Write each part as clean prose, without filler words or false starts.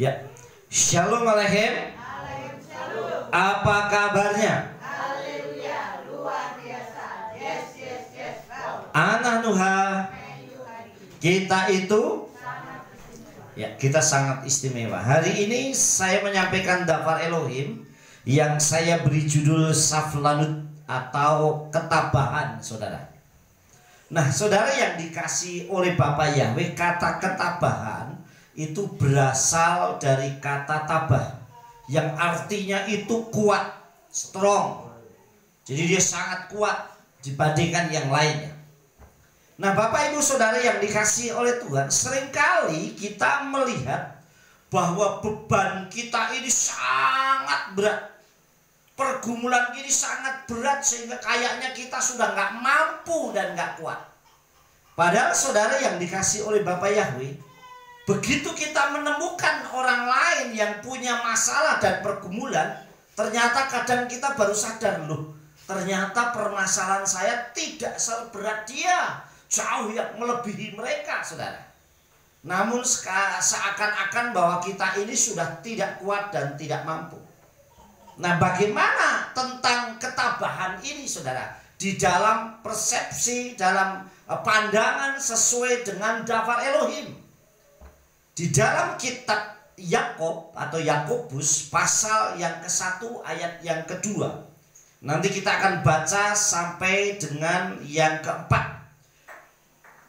Ya, Shalom Aleichem. Apa kabarnya? Haleluya, luar biasa. Yes, yes, yes. Anak Nuha. Kita itu ya, kita sangat istimewa. Hari ini saya menyampaikan Dafar Elohim yang saya beri judul Saflanut atau ketabahan, saudara. Nah, saudara yang dikasih oleh Bapak Yahweh, kata ketabahan itu berasal dari kata tabah yang artinya itu kuat, strong. Jadi dia sangat kuat dibandingkan yang lainnya. Nah, Bapak Ibu Saudara yang dikasih oleh Tuhan, seringkali kita melihat bahwa beban kita ini sangat berat. Pergumulan ini sangat berat sehingga kayaknya kita sudah nggak mampu dan nggak kuat. Padahal saudara yang dikasih oleh Bapak Yahweh, begitu kita menemukan orang lain yang punya masalah dan pergumulan, ternyata kadang kita baru sadar, loh, ternyata permasalahan saya tidak seberat dia, jauh yang melebihi mereka, saudara. Namun seakan-akan bahwa kita ini sudah tidak kuat dan tidak mampu. Nah, bagaimana tentang ketabahan ini, saudara? Di dalam persepsi, dalam pandangan sesuai dengan Dafar Elohim. Di dalam kitab Yakob atau Yakobus pasal yang ke-1 ayat yang kedua. Nanti kita akan baca sampai dengan yang keempat.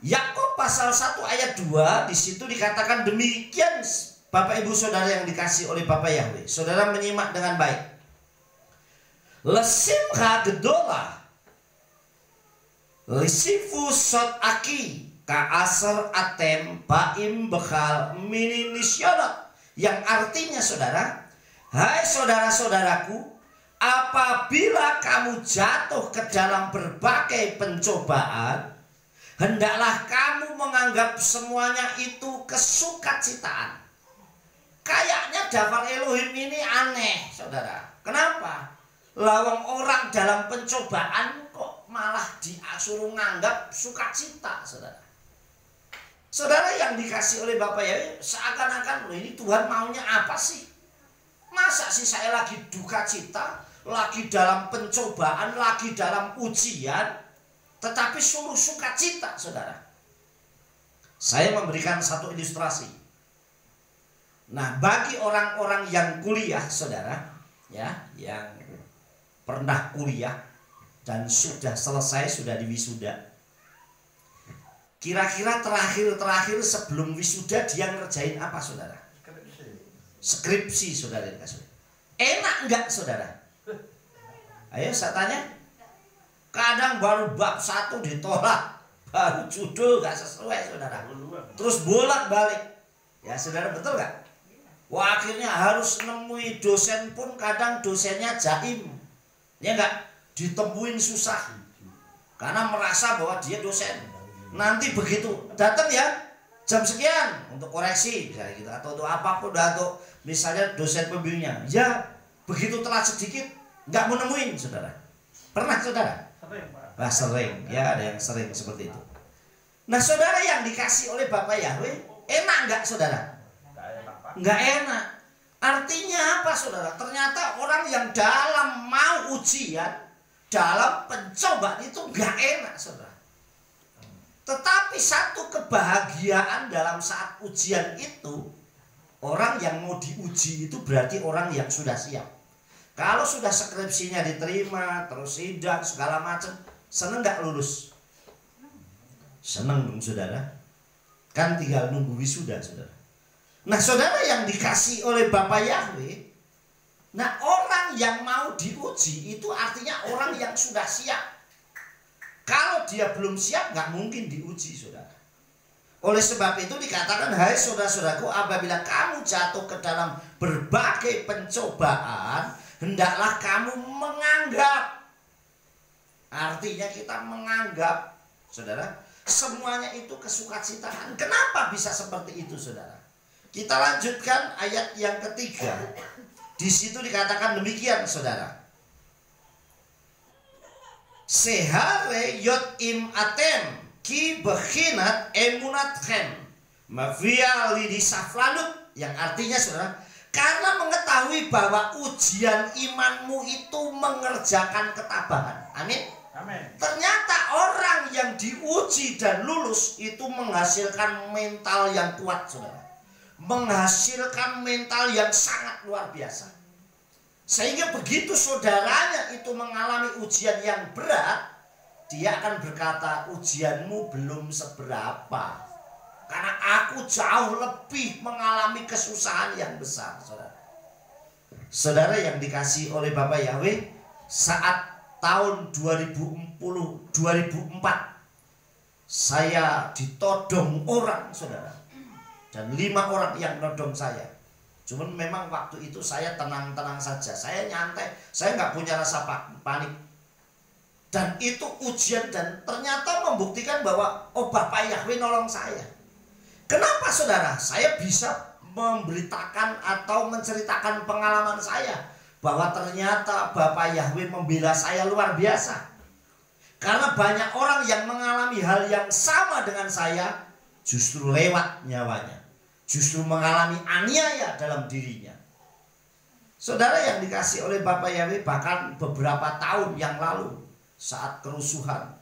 Yakob pasal 1 ayat 2, di situ dikatakan demikian, Bapak Ibu Saudara yang dikasih oleh Bapak Yahweh. Saudara menyimak dengan baik. Lesimcha gedolah lisifu sot aki ka'asar atem ba'im bekal mini nisyonot, yang artinya, saudara, hai saudara-saudaraku, apabila kamu jatuh ke dalam berbagai pencobaan, hendaklah kamu menganggap semuanya itu kesukacitaan. Kayaknya Dafar Elohim ini aneh, saudara. Kenapa? Lawang orang dalam pencobaan kok malah disuruh nganggap sukacita, saudara. Saudara yang dikasih oleh Bapak Yahweh, seakan-akan, loh, ini Tuhan maunya apa sih? Masa sih saya lagi duka cita, lagi dalam pencobaan, lagi dalam ujian, tetapi suruh sukacita, saudara. Saya memberikan satu ilustrasi. Nah, bagi orang-orang yang kuliah, saudara, ya, yang pernah kuliah dan sudah selesai, sudah diwisuda, kira-kira terakhir sebelum wisuda dia ngerjain apa, saudara? Skripsi, saudara dikasih. Enak enggak, saudara? Ayo saya tanya. Kadang baru bab 1 ditolak, baru judul gak sesuai, saudara, terus bolak-balik. Ya, saudara, betul gak? Wah, akhirnya harus nemui dosen pun kadang dosennya jaim, ya enggak, ditemuin susah karena merasa bahwa dia dosen. Nanti begitu datang, ya jam sekian untuk koreksi misalnya gitu, atau untuk apapun, atau misalnya dosen pembimbingnya, ya begitu telat sedikit nggak mau nemuin, saudara. Pernah, saudara? Nah, sering, ya, ada yang sering seperti itu. Nah, saudara yang dikasih oleh Bapak Yahweh, enak nggak, saudara? Nggak enak. Artinya apa, saudara? Ternyata orang yang dalam mau ujian, dalam pencobaan itu nggak enak, saudara. Tetapi satu kebahagiaan dalam saat ujian itu, orang yang mau diuji itu berarti orang yang sudah siap. Kalau sudah skripsinya diterima, terus sidang segala macam, seneng nggak lulus? Seneng dong, saudara. Kan tinggal nunggu wisuda, saudara. Nah, saudara yang dikasih oleh Bapak Yahweh, nah, orang yang mau diuji itu artinya orang yang sudah siap. Kalau dia belum siap, nggak mungkin diuji, saudara. Oleh sebab itu dikatakan, hai saudara-saudaraku, apabila kamu jatuh ke dalam berbagai pencobaan, hendaklah kamu menganggap. Artinya kita menganggap, saudara, semuanya itu kesukacitaan. Kenapa bisa seperti itu, saudara? Kita lanjutkan ayat yang ketiga. Di situ dikatakan demikian, saudara. Sehare yot im atem ki bekhinat emunatchem mafia lidi saflanut yang artinya saudara, karena mengetahui bahwa ujian imanmu itu mengerjakan ketabahan. Amin. Amin. Ternyata orang yang diuji dan lulus itu menghasilkan mental yang kuat, saudara. Menghasilkan mental yang sangat luar biasa. Sehingga begitu saudaranya itu mengalami ujian yang berat, dia akan berkata, ujianmu belum seberapa. Karena aku jauh lebih mengalami kesusahan yang besar, saudara. Saudara yang dikasih oleh Bapak Yahweh, saat tahun 2004 saya ditodong orang, saudara. Dan 5 orang yang nodong saya. Cuman memang waktu itu saya tenang-tenang saja. Saya nyantai, saya nggak punya rasa panik. Dan itu ujian dan ternyata membuktikan bahwa Bapak Yahweh nolong saya. Kenapa saudara? Saya bisa memberitakan atau menceritakan pengalaman saya bahwa ternyata Bapak Yahweh membela saya luar biasa. Karena banyak orang yang mengalami hal yang sama dengan saya justru lewat nyawanya. Justru mengalami aniaya dalam dirinya. Saudara yang dikasih oleh Bapak Yahweh, bahkan beberapa tahun yang lalu saat kerusuhan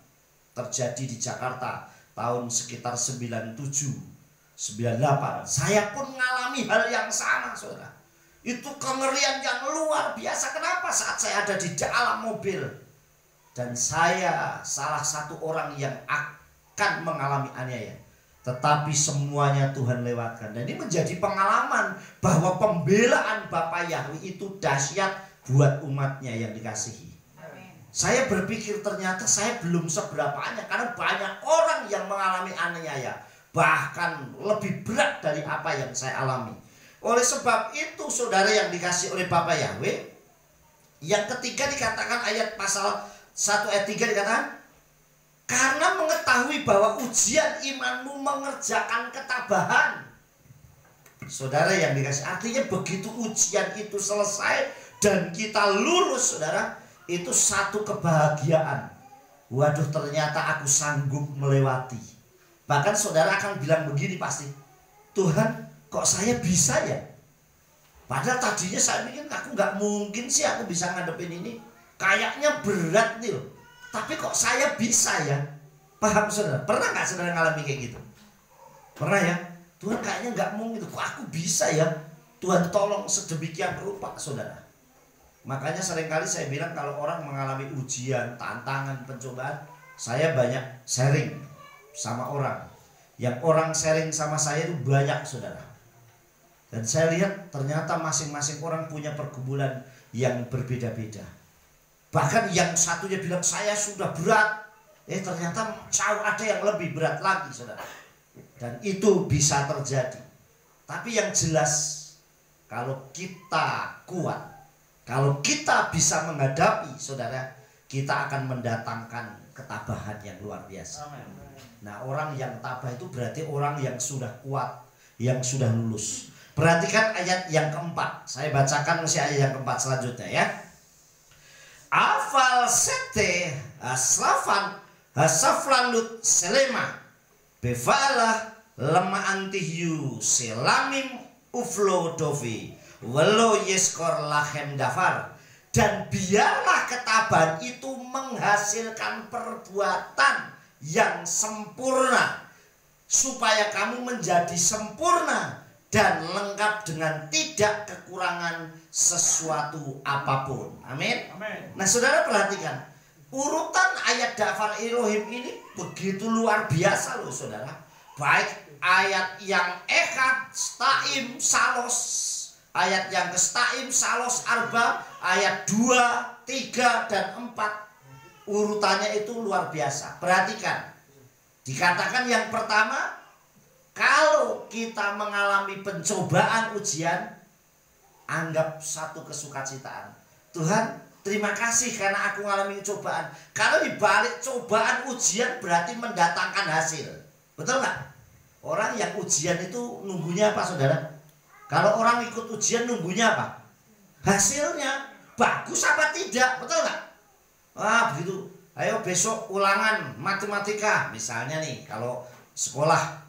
terjadi di Jakarta tahun sekitar 97 98, saya pun mengalami hal yang sama, saudara. Itu kengerian yang luar biasa. Kenapa? Saat saya ada di dalam mobil dan saya salah satu orang yang akan mengalami aniaya, tetapi semuanya Tuhan lewatkan. Dan ini menjadi pengalaman bahwa pembelaan Bapak Yahweh itu dahsyat buat umatnya yang dikasihi. Saya berpikir ternyata saya belum seberapanya, karena banyak orang yang mengalami aniaya, bahkan lebih berat dari apa yang saya alami. Oleh sebab itu saudara yang dikasih oleh Bapak Yahweh, yang ketiga dikatakan ayat pasal 1 ayat 3 dikatakan, karena mengetahui bahwa ujian imanmu mengerjakan ketabahan. Saudara yang dikasih, artinya begitu ujian itu selesai dan kita lulus, saudara, itu satu kebahagiaan. Waduh, ternyata aku sanggup melewati. Bahkan saudara akan bilang begini pasti, Tuhan, kok saya bisa ya? Padahal tadinya saya pikir aku nggak mungkin sih aku bisa ngadepin ini. Kayaknya berat nih loh. Tapi kok saya bisa ya? Paham saudara? Pernah nggak saudara ngalami kayak gitu? Pernah ya? Tuhan kayaknya nggak mungkin. Kok aku bisa ya? Tuhan tolong sedemikian rupa, saudara. Makanya seringkali saya bilang kalau orang mengalami ujian, tantangan, pencobaan, saya banyak sharing sama orang. Yang orang sharing sama saya itu banyak, saudara. Dan saya lihat ternyata masing-masing orang punya pergumulan yang berbeda-beda. Bahkan yang satunya bilang saya sudah berat, ternyata jauh ada yang lebih berat lagi, saudara. Dan itu bisa terjadi. Tapi yang jelas, kalau kita kuat, kalau kita bisa menghadapi, saudara, kita akan mendatangkan ketabahan yang luar biasa. Nah, orang yang tabah itu berarti orang yang sudah kuat, yang sudah lulus. Perhatikan ayat yang keempat. Saya bacakan masih ayat yang keempat selanjutnya ya. Afal sete aslafan hasaflanut selema bevalah lema antihyu selamim uflo dovi welo yeskor lahem dafar. Dan biarlah ketabahan itu menghasilkan perbuatan yang sempurna, supaya kamu menjadi sempurna dan lengkap dengan tidak kekurangan sesuatu apapun. Amin. Nah saudara perhatikan, urutan ayat dafar Elohim ini begitu luar biasa loh saudara. Baik ayat yang echad, staim, salos, ayat yang kestaim, salos, arba, ayat 2, 3, dan 4. Urutannya itu luar biasa. Perhatikan. Dikatakan yang pertama, kalau kita mengalami pencobaan ujian, anggap satu kesukacitaan. Tuhan, terima kasih karena aku mengalami cobaan. Kalau dibalik cobaan ujian berarti mendatangkan hasil. Betul nggak? Orang yang ujian itu nunggunya apa, saudara? Kalau orang ikut ujian nunggunya apa? Hasilnya bagus apa tidak, betul nggak? Wah begitu, ayo besok ulangan matematika misalnya nih, kalau sekolah.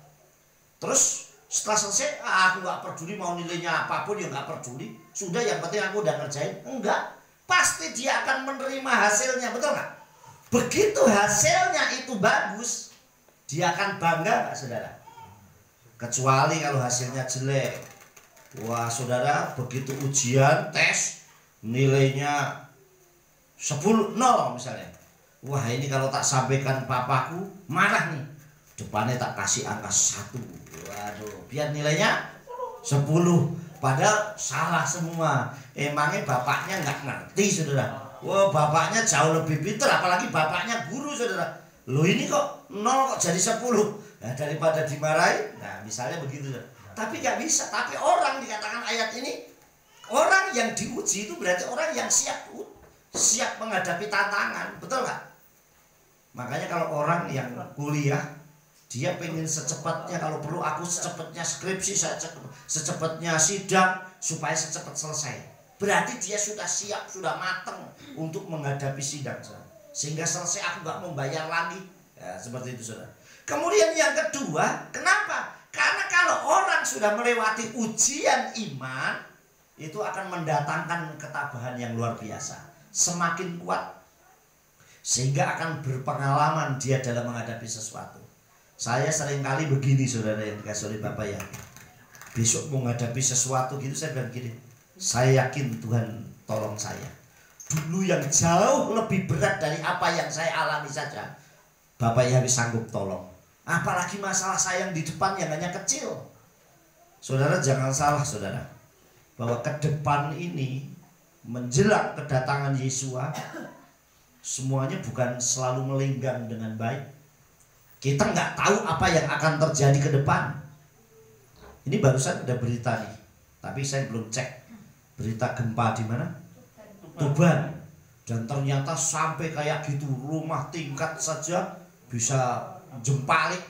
Terus Setelah selesai, aku nggak peduli mau nilainya apapun, ya nggak peduli. Sudah, yang penting aku udah ngerjain. Enggak, pasti dia akan menerima hasilnya, betul nggak? Begitu hasilnya itu bagus, dia akan bangga nggak, saudara? Kecuali kalau hasilnya jelek. Wah, saudara, begitu ujian, tes, nilainya 10, 0 misalnya. Wah, ini kalau tak sampaikan papaku, marah nih. Depannya tak kasih angka 1. Waduh, biar nilainya 10. Padahal salah semua. Emangnya bapaknya nggak ngerti, saudara. Wah, bapaknya jauh lebih pintar, apalagi bapaknya guru, saudara. Loh, ini kok 0 kok jadi 10. Nah, daripada dimarahin, nah misalnya begitu, saudara. Tapi nggak bisa. Tapi orang dikatakan ayat ini, orang yang diuji itu berarti orang yang siap menghadapi tantangan, betul nggak? Makanya kalau orang yang kuliah, dia pengen secepatnya, kalau perlu aku secepatnya skripsi, secepatnya sidang, supaya secepat selesai. Berarti dia sudah siap, sudah matang untuk menghadapi sidang, saudara. Sehingga selesai aku nggak membayar lagi, ya, seperti itu, saudara. Kemudian yang kedua, kenapa? Karena kalau orang sudah melewati ujian iman, itu akan mendatangkan ketabahan yang luar biasa, semakin kuat, sehingga akan berpengalaman dia dalam menghadapi sesuatu. Saya seringkali begini, saudara yang dikasih oleh Bapak ya. Besok menghadapi sesuatu gitu, saya bilang gini, saya yakin Tuhan tolong saya. Dulu yang jauh lebih berat dari apa yang saya alami saja, Bapak Yahweh sanggup tolong. Apalagi masalah saya yang di depan yang hanya kecil. Saudara jangan salah, saudara, bahwa ke depan ini menjelang kedatangan Yesua, semuanya bukan selalu melenggang dengan baik. Kita nggak tahu apa yang akan terjadi ke depan. Ini barusan ada berita nih, tapi saya belum cek berita gempa di mana? Tuban. Dan ternyata sampai kayak gitu, rumah tingkat saja bisa jempalik,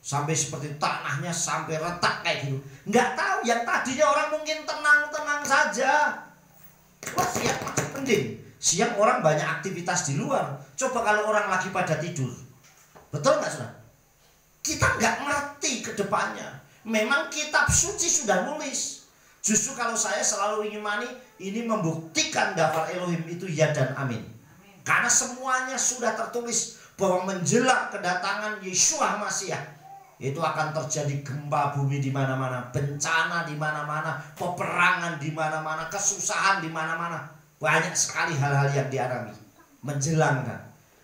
sampai seperti tanahnya sampai retak kayak gitu. Nggak tahu, yang tadinya orang mungkin tenang-tenang saja. Wah, siang masih penting. Siang orang banyak aktivitas di luar. Coba kalau orang lagi pada tidur, betul nggak, saudara? Kita nggak ngerti ke depannya. Memang kitab suci sudah nulis. Justru kalau saya selalu ingin ini membuktikan daftar Elohim itu ya dan amin. Karena semuanya sudah tertulis bahwa menjelang kedatangan Yeshua Masiah, itu akan terjadi gempa bumi di mana-mana, bencana di mana-mana, peperangan di mana-mana, kesusahan di mana-mana. Banyak sekali hal-hal yang dialami menjelang.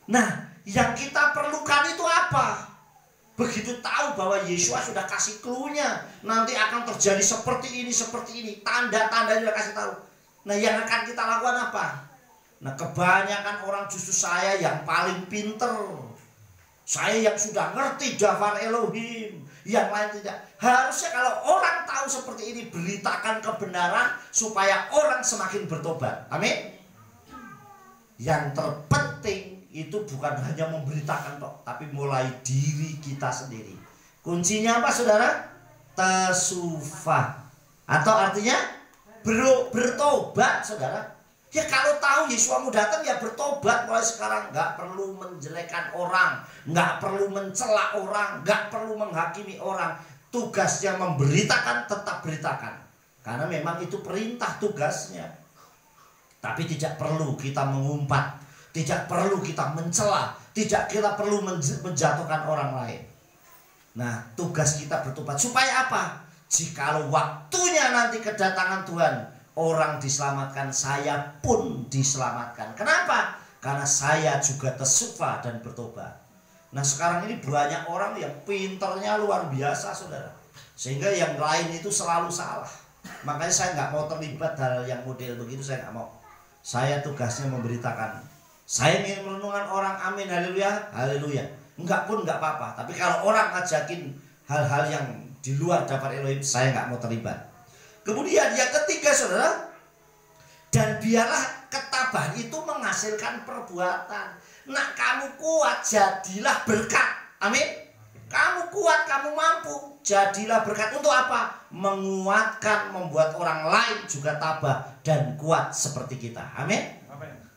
Nah, yang kita perlukan itu apa? Begitu tahu bahwa Yeshua sudah kasih clue-nya, nanti akan terjadi seperti ini, tanda-tanda sudah kasih tahu. Nah, yang akan kita lakukan apa? Nah, kebanyakan orang justru saya yang paling pinter, saya yang sudah ngerti daftar Elohim, yang lain tidak. Harusnya kalau orang tahu seperti ini, beritakan kebenaran supaya orang semakin bertobat. Amin. Yang terpenting itu bukan hanya memberitakan toh, tapi mulai diri kita sendiri. Kuncinya apa, saudara? Tesufah, atau artinya bertobat, saudara. Ya kalau tahu Yesua mau datang, ya bertobat mulai sekarang. Nggak perlu menjelekkan orang, nggak perlu mencela orang, nggak perlu menghakimi orang. Tugasnya memberitakan, tetap beritakan, karena memang itu perintah tugasnya. Tapi tidak perlu kita mengumpat, tidak perlu kita mencela, tidak kita perlu menjatuhkan orang lain. Nah, tugas kita bertobat supaya apa? Jikalau waktunya nanti kedatangan Tuhan, orang diselamatkan, saya pun diselamatkan. Kenapa? Karena saya juga tesufa dan bertobat. Nah, sekarang ini banyak orang yang pinternya luar biasa, saudara, sehingga yang lain itu selalu salah. Makanya saya nggak mau terlibat hal yang model begitu, saya nggak mau. Saya tugasnya memberitakan. Saya ingin merenungkan orang, amin, haleluya, haleluya. Enggak pun enggak apa-apa. Tapi kalau orang ngajakin hal-hal yang di luar daftar Elohim, saya enggak mau terlibat. Kemudian yang ketiga, saudara, dan biarlah ketabahan itu menghasilkan perbuatan. Nah, kamu kuat, jadilah berkat. Amin. Kamu kuat, kamu mampu, jadilah berkat. Untuk apa? Menguatkan, membuat orang lain juga tabah dan kuat seperti kita. Amin.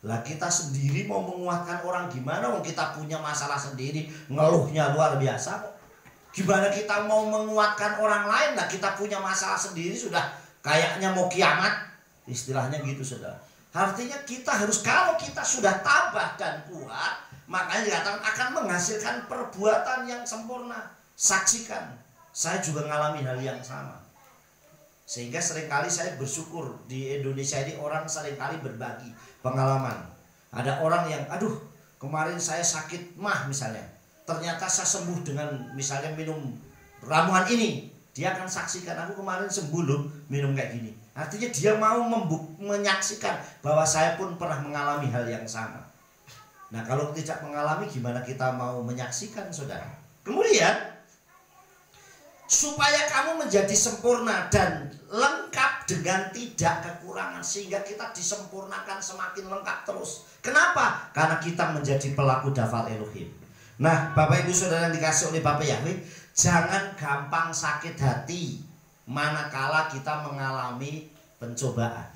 Lah, kita sendiri mau menguatkan orang gimana? Kita punya masalah sendiri, ngeluhnya luar biasa kok. Gimana kita mau menguatkan orang lain? Nah, kita punya masalah sendiri sudah kayaknya mau kiamat. Istilahnya gitu, saudara. Artinya kita harus, kalau kita sudah tabah dan kuat, makanya dikatakan akan menghasilkan perbuatan yang sempurna. Saksikan, saya juga ngalami hal yang sama. Sehingga seringkali saya bersyukur di Indonesia ini orang seringkali berbagi pengalaman. Ada orang yang, aduh kemarin saya sakit mah misalnya, ternyata saya sembuh dengan misalnya minum ramuan ini. Dia akan saksikan, aku kemarin sembuh loh minum kayak gini. Artinya dia mau menyaksikan bahwa saya pun pernah mengalami hal yang sama. Nah, kalau tidak mengalami, gimana kita mau menyaksikan, saudara? Kemudian, supaya kamu menjadi sempurna dan lengkap dengan tidak kekurangan, sehingga kita disempurnakan semakin lengkap terus. Kenapa? Karena kita menjadi pelaku daftar Elohim. Nah, Bapak Ibu Saudara yang dikasih oleh Bapak Yahweh, jangan gampang sakit hati manakala kita mengalami pencobaan.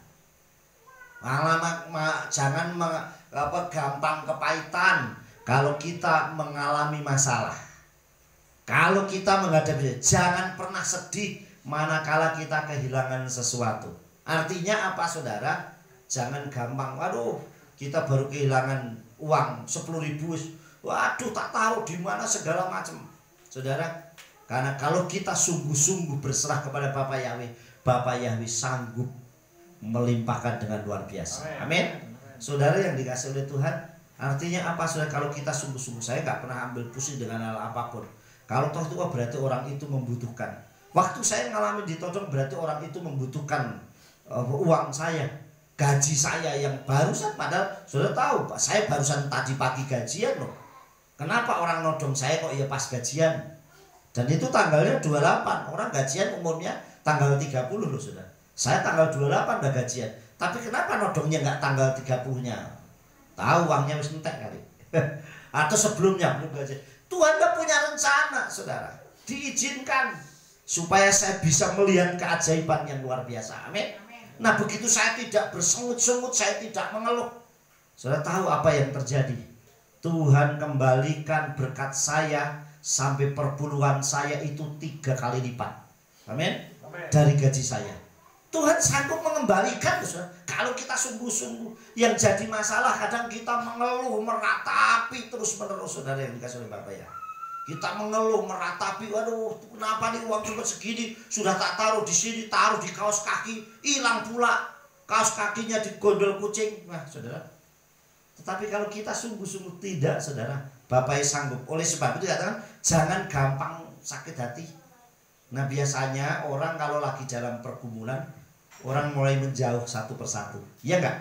Jangan gampang kepahitan kalau kita mengalami masalah. Kalau kita menghadapi, jangan pernah sedih manakala kita kehilangan sesuatu. Artinya apa, saudara? Jangan gampang, waduh kita baru kehilangan uang 10.000, waduh tak tahu di mana segala macam. Saudara, karena kalau kita sungguh-sungguh berserah kepada Bapak Yahweh sanggup melimpahkan dengan luar biasa. Amin. Saudara yang dikasih oleh Tuhan, artinya apa, saudara? Kalau kita sungguh-sungguh, saya gak pernah ambil pusing dengan hal apapun. Kalau toh itu berarti orang itu membutuhkan. Waktu saya ngalamin ditodong, berarti orang itu membutuhkan uang saya, gaji saya yang barusan. Padahal saudara tahu, saya barusan tadi pagi gajian loh. Kenapa orang nodong saya kok ya pas gajian? Dan itu tanggalnya 28. Orang gajian umumnya tanggal 30 loh, saudara. Saya tanggal 28 udah gajian. Tapi kenapa nodongnya nggak tanggal 30-nya? Tahu uangnya harus entek kali. Atau sebelumnya belum gajian. Tuhan udah punya rencana, saudara. Diizinkan supaya saya bisa melihat keajaiban yang luar biasa. Amin. Nah, begitu saya tidak bersungut-sungut, saya tidak mengeluh, saudara tahu apa yang terjadi? Tuhan kembalikan berkat saya sampai perpuluhan saya itu 3 kali lipat. Amin. Dari gaji saya. Tuhan sanggup mengembalikan, saudara. Kalau kita sungguh-sungguh. Yang jadi masalah kadang kita mengeluh, meratapi terus menerus, saudara yang dikasih oleh Bapak ya. Kita mengeluh, meratapi, waduh kenapa nih uang cuma segini, sudah tak taruh di sini, taruh di kaos kaki, hilang pula kaos kakinya di gondol kucing. Nah, saudara. Tetapi kalau kita sungguh-sungguh tidak, saudara, Bapak sanggup. Oleh sebab itu dikatakan jangan gampang sakit hati. Nah, biasanya orang kalau lagi dalam pergumulan, orang mulai menjauh satu persatu. Iya enggak?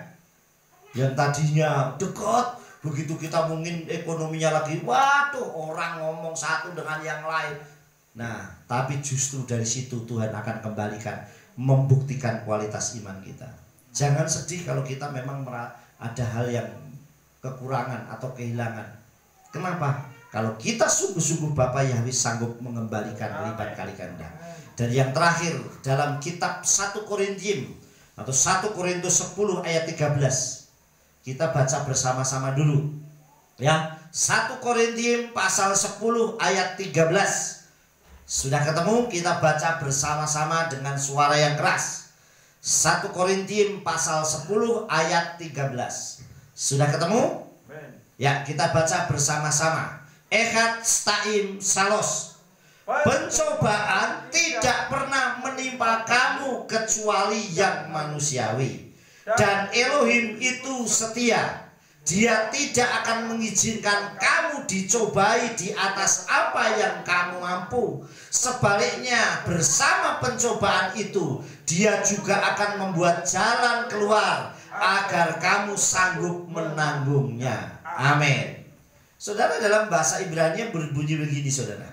Yang tadinya dekat, begitu kita mungkin ekonominya lagi, waduh orang ngomong satu dengan yang lain. Nah, tapi justru dari situ Tuhan akan kembalikan, membuktikan kualitas iman kita. Jangan sedih kalau kita memang ada hal yang kekurangan atau kehilangan. Kenapa? Kalau kita sungguh-sungguh, Bapak Yahweh sanggup mengembalikan lipat kali ganda. Dan yang terakhir dalam kitab 1 Korintium atau 1 Korintus 10 ayat 13. Kita baca bersama-sama dulu. Ya, 1 Korintium pasal 10 ayat 13. Sudah ketemu? Kita baca bersama-sama dengan suara yang keras. 1 Korintium pasal 10 ayat 13. Sudah ketemu? Ya, kita baca bersama-sama. Echad Staim Salos. Pencobaan tidak pernah menimpa kamu kecuali yang manusiawi. Dan Elohim itu setia. Dia tidak akan mengizinkan kamu dicobai di atas apa yang kamu mampu. Sebaliknya, bersama pencobaan itu, Dia juga akan membuat jalan keluar agar kamu sanggup menanggungnya. Amin. Saudara, dalam bahasa Ibrani berbunyi begini, saudara.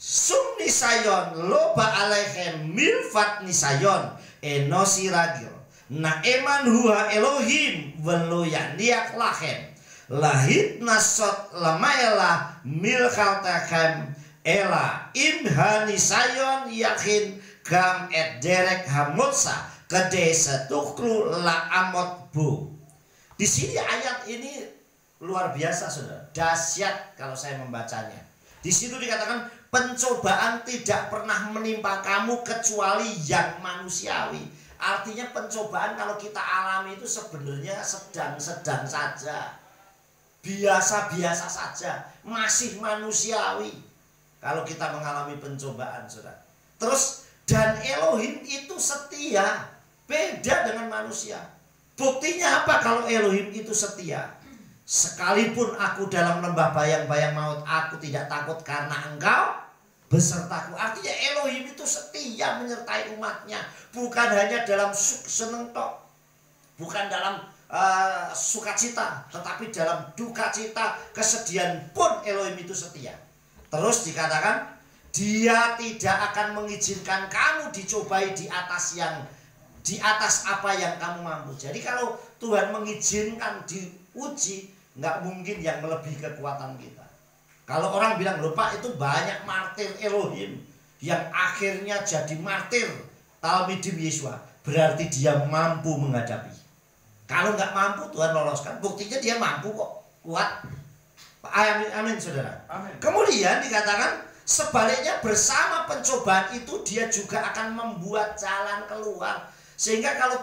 Sum nisayon loba aleichem milfat nisayon enosi ragil. Naeman huha Elohim velo yandiak lachem. Lahit nasot lamaela milchaltachem ela imhani sayon yakin gam et derek hamotsa kede setukru la amot bu. Di sini ayat ini luar biasa, saudara. Dahsyat kalau saya membacanya. Di situ dikatakan pencobaan tidak pernah menimpa kamu kecuali yang manusiawi. Artinya pencobaan kalau kita alami itu sebenarnya sedang-sedang saja, biasa-biasa saja, masih manusiawi kalau kita mengalami pencobaan, saudara. Terus, dan Elohim itu setia, beda dengan manusia. Buktinya apa kalau Elohim itu setia? Sekalipun aku dalam lembah bayang-bayang maut, aku tidak takut karena engkau besertaku. Artinya Elohim itu setia menyertai umatnya. Bukan hanya dalam seneng tok, bukan dalam sukacita, tetapi dalam duka cita, kesedihan pun Elohim itu setia. Terus dikatakan, Dia tidak akan mengizinkan kamu dicobai di atas apa yang kamu mampu. Jadi kalau Tuhan mengizinkan diuji, nggak mungkin yang melebihi kekuatan kita. Kalau orang bilang, loh Pak, itu banyak martir Elohim yang akhirnya jadi martir Talmidim Yesua, berarti dia mampu menghadapi. Kalau nggak mampu, Tuhan loloskan. Buktinya dia mampu kok, kuat. Amin, amin saudara. Amin. Kemudian dikatakan sebaliknya, bersama pencobaan itu dia juga akan membuat jalan keluar. Sehingga kalau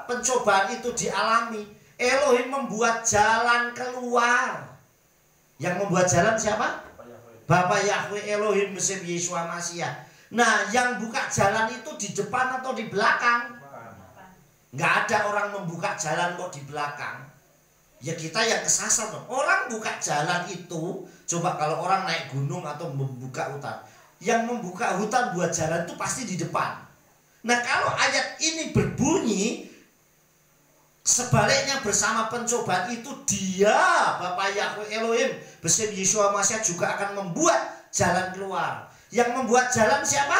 pencobaan itu dialami, Elohim membuat jalan keluar. Yang membuat jalan siapa? Bapa Yahweh Elohim Mesim Yeshua Mashiach. Nah, yang buka jalan itu di depan atau di belakang? Nggak ada orang membuka jalan kok di belakang. Ya kita yang kesasar dong. Orang buka jalan itu, coba kalau orang naik gunung atau membuka hutan, yang membuka hutan buat jalan itu pasti di depan. Nah, kalau ayat ini berbunyi sebaliknya, bersama pencobaan itu Dia, Bapa Yahweh Elohim Mesim Yeshua Mashiach juga akan membuat jalan keluar. Yang membuat jalan siapa?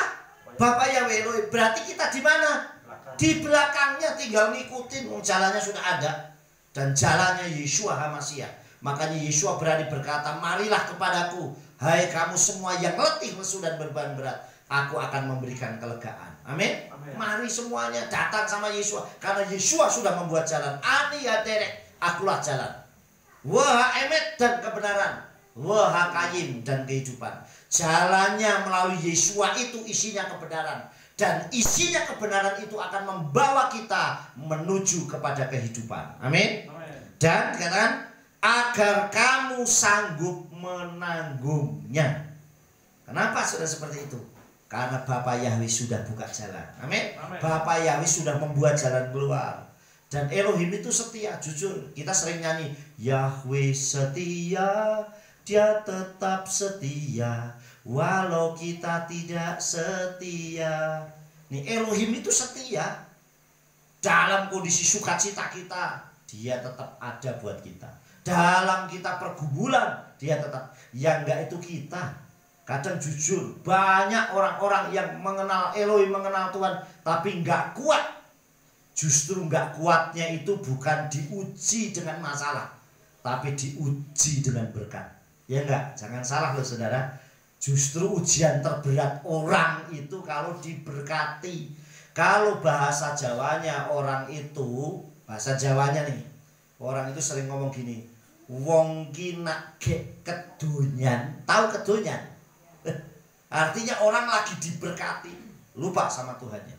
Bapa Yahweh Elohim. Berarti kita di mana? Di belakangnya, tinggal ngikutin. Jalannya sudah ada. Dan jalannya Yeshua HaMashiach. Makanya Yeshua berani berkata, marilah kepadaku, hai kamu semua yang letih, lesu dan beban berat, aku akan memberikan kelegaan. Amin. Mari semuanya datang sama Yeshua, karena Yeshua sudah membuat jalan. Ani ya derek, akulah jalan. Wah emet dan kebenaran, wah kayim dan kehidupan. Jalannya melalui Yeshua itu isinya kebenaran, dan isinya kebenaran itu akan membawa kita menuju kepada kehidupan. Amin. Dan dikatakan agar kamu sanggup menanggungnya. Kenapa sudah seperti itu? Karena Bapa Yahweh sudah buka jalan. Amin. Bapa Yahweh sudah membuat jalan keluar. Dan Elohim itu setia. Jujur, kita sering nyanyi, Yahweh setia, Dia tetap setia, walau kita tidak setia. Nih, Elohim itu setia. Dalam kondisi sukacita kita, Dia tetap ada buat kita. Dalam kita pergumulan, Dia tetap. Yang enggak itu kita. Kadang jujur, banyak orang-orang yang mengenal Elohim, mengenal Tuhan, tapi nggak kuat. Justru nggak kuatnya itu bukan diuji dengan masalah, tapi diuji dengan berkat. Ya enggak? Jangan salah loh saudara. Justru ujian terberat orang itu kalau diberkati. Kalau bahasa Jawanya orang itu, bahasa Jawanya nih, orang itu sering ngomong gini, wong ki nak gek kedonyan. Tahu kedonyan? Artinya orang lagi diberkati, lupa sama Tuhannya.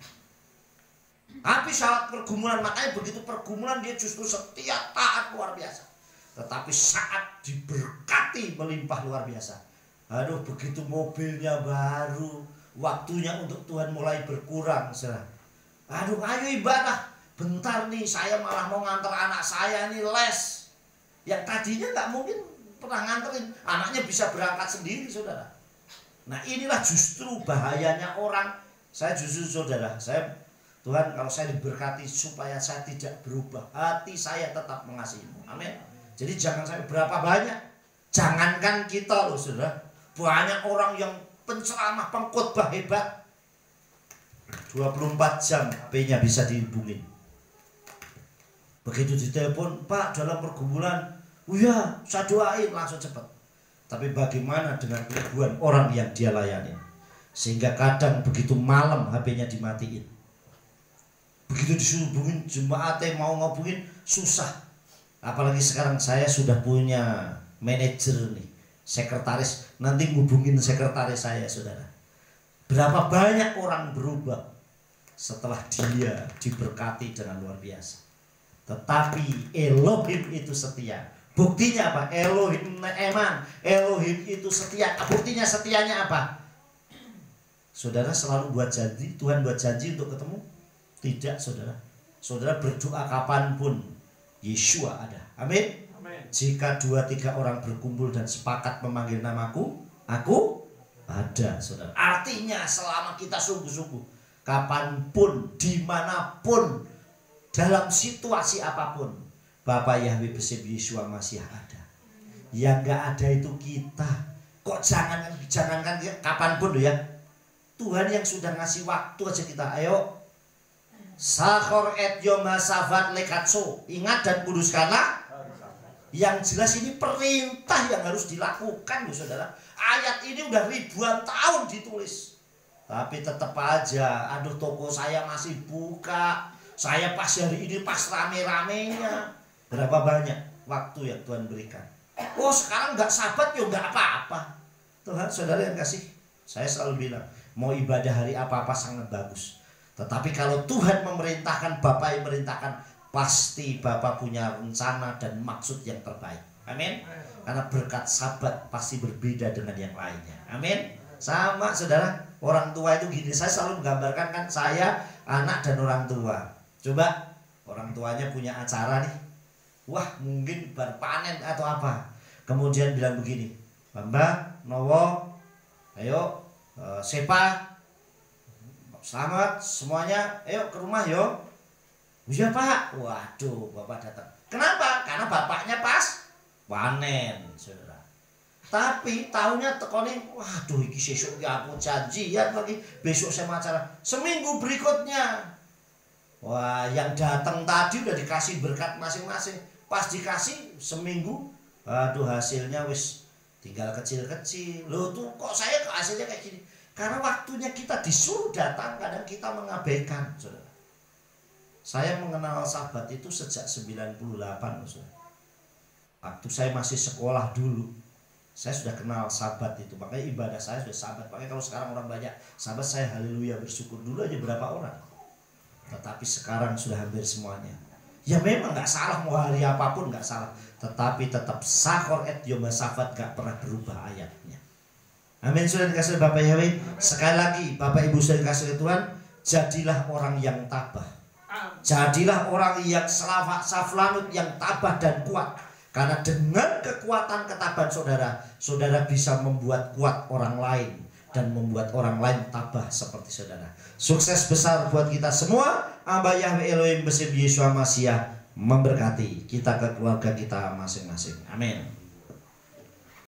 Tapi saat pergumulan, makanya begitu pergumulan dia justru setia, taat luar biasa. Tetapi saat diberkati melimpah luar biasa. Aduh, begitu mobilnya baru, waktunya untuk Tuhan mulai berkurang. Aduh, ayo ibadah. Bentar nih, saya malah mau nganter anak saya nih les. Yang tadinya nggak mungkin pernah nganterin, anaknya bisa berangkat sendiri, saudara. Nah, inilah justru bahayanya orang. Saya justru saudara, Tuhan, kalau saya diberkati supaya saya tidak berubah, hati saya tetap mengasihimu. Amin. Jadi jangan sampai berapa banyak, jangankan kita loh saudara, banyak orang yang penceramah, pengkhotbah hebat, 24 jam HP-nya bisa dihubungin. Begitu ditelepon, Pak dalam pergumulan, oh ya saya doain, langsung cepat. Tapi bagaimana dengan ribuan orang yang dia layani? Sehingga kadang begitu malam HP-nya dimatiin. Begitu disuruh hubungin jemaatnya mau ngobungin susah. Apalagi sekarang saya sudah punya manajer nih, sekretaris nanti ngubungin sekretaris saya, saudara. Berapa banyak orang berubah setelah dia diberkati dengan luar biasa. Tetapi Elohim itu setia. Buktinya apa? Elohim Neeman, Elohim itu setia. Buktinya setianya apa? Saudara selalu buat janji, Tuhan buat janji untuk ketemu? Tidak, saudara. Saudara berdoa kapanpun, Yeshua ada. Amin. Jika 2-3 orang berkumpul dan sepakat memanggil namaku, aku ada, saudara. Artinya selama kita sungguh-sungguh, kapanpun, dimanapun, dalam situasi apapun, Bapak Yahweh Besar Yeshua masih ada. Yang gak ada itu kita. Kok jangankan kapanpun loh ya. Tuhan yang sudah ngasih waktu aja kita. Ayo, Sahor et yom hasavat lekatso. Ingat dan kuduskanlah. Yang jelas ini perintah yang harus dilakukan, saudara. Ayat ini udah ribuan tahun ditulis, tapi tetap aja, aduh toko saya masih buka, saya pas hari ini pas rame-ramenya. Berapa banyak waktu yang Tuhan berikan. Oh sekarang nggak sabat ya nggak apa-apa. Tuhan, saudara yang kasih, saya selalu bilang, mau ibadah hari apa-apa sangat bagus. Tetapi kalau Tuhan memerintahkan, Bapak yang memerintahkan, pasti Bapak punya rencana dan maksud yang terbaik. Amin. Karena berkat sabat pasti berbeda dengan yang lainnya. Amin. Sama saudara, orang tua itu gini. Saya selalu menggambarkan kan saya, anak dan orang tua. Coba orang tuanya punya acara nih. Wah mungkin berpanen atau apa. Kemudian bilang begini, Bamba, Nowo, ayo Sepa, selamat semuanya, ayo ke rumah yo. Iya Pak, waduh Bapak datang. Kenapa? Karena bapaknya pas panen, saudara. Tapi tahunya tekoni, waduh iki sesuk ya aku janjian lagi, besok saya acara. Seminggu berikutnya, wah yang datang tadi udah dikasih berkat masing-masing. Pas dikasih seminggu, aduh hasilnya wis tinggal kecil-kecil. Loh tuh kok saya hasilnya kayak gini? Karena waktunya kita disuruh datang, kadang kita mengabaikan, saudara. Saya mengenal sabat itu sejak 98, saudara. Waktu saya masih sekolah dulu, saya sudah kenal sabat itu. Makanya ibadah saya sudah sabat. Makanya kalau sekarang orang banyak sabat, saya haleluya bersyukur. Dulu aja berapa orang. Tetapi sekarang sudah hampir semuanya. Ya memang gak salah, mau hari apapun gak salah. Tetapi tetap Sahor et yom hasavat gak pernah berubah ayatnya. Amin. Sudah dikasih Bapak Yahweh. Sekali lagi Bapak Ibu sudah dikasih Tuhan, jadilah orang yang tabah. Jadilah orang yang saflanut, yang tabah dan kuat. Karena dengan kekuatan ketabahan saudara, saudara bisa membuat kuat orang lain dan membuat orang lain tabah seperti saudara. Sukses besar buat kita semua. Amba Yahweh Elohim Besar Yeshua Mashiach memberkati kita ke keluarga kita masing-masing. Amin.